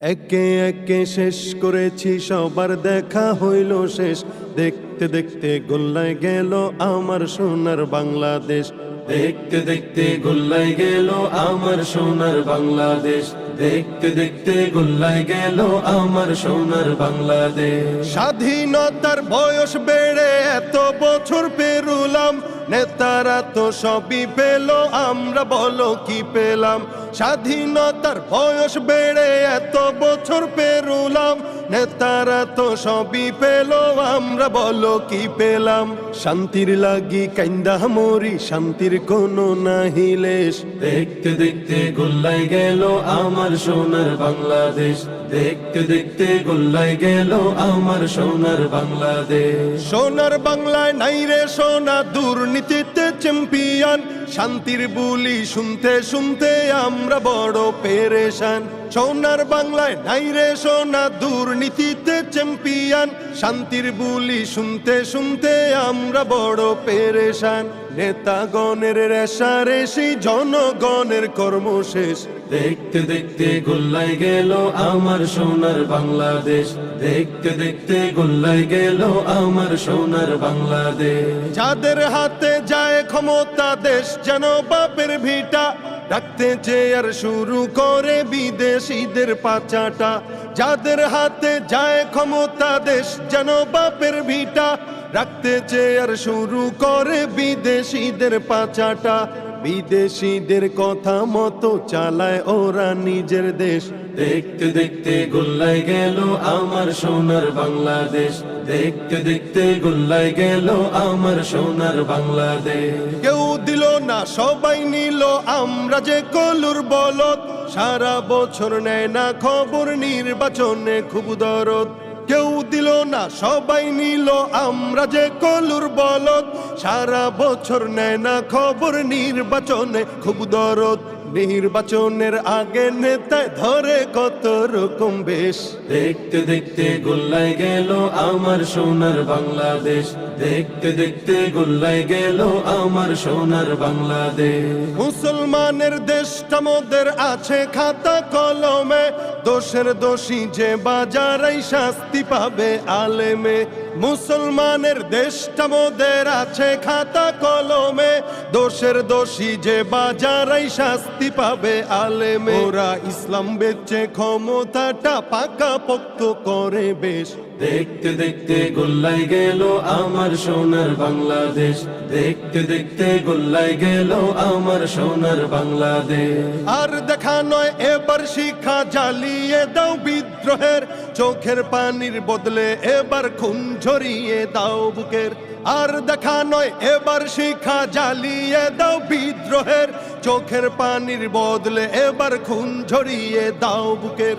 একে একে শেষ করেছি, সবার দেখা হইল শেষ। দেখতে দেখতে গোল্লায় গেল আমার সোনার বাংলাদেশ। দেখতে দেখতে গোল্লায় গেল আমার সোনার বাংলাদেশ। দেখতে দেখতে গোল্লায় গেল আমার সোনার বাংলাদেশ। স্বাধীনতার বয়স বেড়ে এত বছর পেরুলাম, নেতারা তো সবই পেল, আমরা বলো কি পেলাম। স্বাধীনতার বয়স বেড়ে এত বছর পেরুলাম, নেতারা তো সবই পেল, আমরা বলো কি পেলাম। শান্তির লাগি কাইন্দা মরি, শান্তির কোনো নাহিলেশ। দেখতে দেখতে গোল্লায় গেল আমার সোনার বাংলাদেশ। দেখতে দেখতে গোল্লায় গেল আমার সোনার বাংলাদেশ। সোনার বাংলায় নাই রে সোনা, দুর্নীতিতে চ্যাম্পিয়ন। শান্তির বুলি শুনতে শুনতে আমরা বড় পেরেশান। সোনার বাংলায় নাই রে সোনা, দুর্নীতিতে চ্যাম্পিয়ন। শান্তির বুলি শুনতে শুনতে আমরা বড় পেরেশান। নেতাগণের রেশারেশি, জনগণের কর্মশেষ। দেখতে দেখতে গোল্লায় গেল আমার সোনার বাংলাদেশ। দেখতে দেখতে গোল্লায় গেল আমার সোনার বাংলাদেশ। যাদের হাতে যায় ক্ষমতা, দেশ যেন বাপের ভিটা। ডাকতে চেয়ার শুরু করে বিদেশিদের পাচাটা। যাদের হাতে যায় ক্ষমতা, দেশ যেন বাপের ভিটা। রাখতে চেয়ার শুরু করে বিদেশিদের পাচাটা। বিদেশিদের কথা মতো চালায় ওরা নিজের দেশ। দেখতে দেখতে গোল্লায় গেল আমার সোনার বাংলাদেশ। দেখতে দেখতে গোল্লায় গেল আমার সোনার বাংলাদেশ। কেউ দিল না, সবাই নিল, আমরা যে কলুর বলদ। সারা বছর নেয় না খবর, নির্বাচনে খুব দরদ। কেউ দিল না, সবাই নিল, আমরা যে কলুর বলদ। সারা বছর নেয় না খবর, নির্বাচনে খুব দরদ। নির্বাচনের আগে নেতায় ধরে কত রকম বেশ। দেখতে দেখতে গোল্লায় গেল আমার সোনার বাংলাদেশ। দেখতে দেখতে গোল্লায় গেল আমার সোনার বাংলাদেশ। মুসলমানের দেশটা মোদের আছে খাতা কলমে। দোষের দোষী যে বাজারাই শাস্তি পাবে আলেমে। মুসলমানের দেশটা মোদের আছে খাতা কলমে। দোষের দোষী যে বাজারাই শাস্তি পাবে আলেমে। ওরা ইসলাম বেচে ক্ষমতাটা পাকা পোক্ত করে বেশ। দেখতে দেখতে গোল্লায় গেল আমার সোনার বাংলাদেশ। দেখতে দেখতে গোল্লায় গেল আমার সোনার বাংলাদেশ। আর দেখা নয় এবার শিক্ষা, জ্বালিয়ে দাও বিদ্রোহের। চোখের পানির বদলে এবার খুন ঝরিয়ে দাও বুকের। আর দেখা নয় এবার শিক্ষা, জ্বালিয়ে দাও বিদ্রোহের। চোখের পানির বদলে এবার খুন ঝরিয়ে দাও বুকের।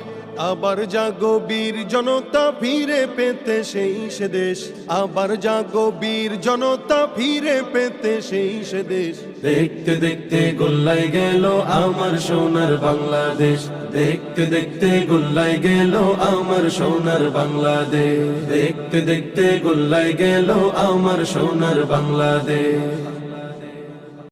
আবার জাগো বীর জনতা, ফিরে পেতে সেই সে দেশ। আবার জাগো বীর জনতা, ফিরে পেতে সেই সে দেশ। দেখতে দেখতে গোল্লায় গেল আমার সোনার বাংলাদেশ। দেখতে দেখতে গোল্লায় গেল আমার সোনার বাংলাদেশ। দেখতে দেখতে গোল্লায় গেল আমার সোনার বাংলাদেশ।